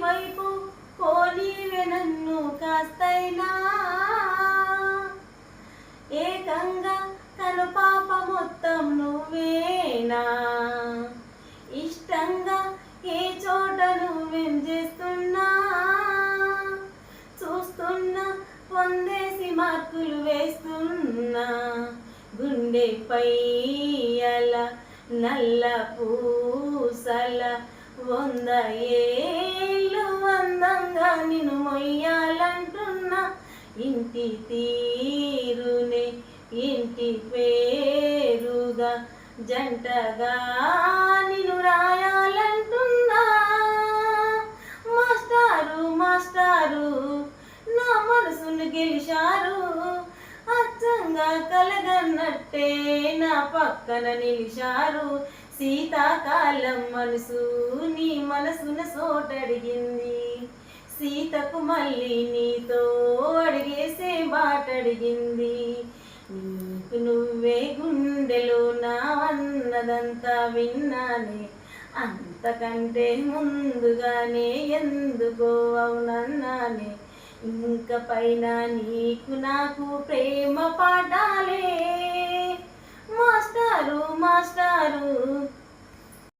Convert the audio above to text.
వైపు పోనీవే నన్ను కాస్తైనా, ఏకంగా కనుపాప మొత్తం నువ్వేనా, ఇష్టంగా ఏ చోట నువ్వేం చేస్తున్నా, చూస్తున్నా పొందేసి మార్కులు వేస్తున్నా, గుండెపై అల నల్ల పూసల 100 ఏళ్ళు అందంగా నిన్ను మొయ్యాలంటున్నా, ఇంటి తీరునే ఇంటి పేరుగా జంటగా నిన్ను రాయాలంటున్నా. మాస్టారు మాస్టారు నా మనసును గెలిచారు, అచ్చంగా కలగన్నట్టే నా పక్కన నిలిచారు. శీతాకాలం మనసు నీ మనసున సోటడిగింది, సీతకు మళ్ళీ నీతో అడిగేసే బాటడిగింది. నీకు నువ్వే గుండెలో నా అన్నదంతా విన్నానే, అంతకంటే ముందుగానే ఎందుకో అవునన్నానే. ఇంక పైన నీకు నాకు ప్రేమ పాఠాలే. మాస్టారు మాస్టారు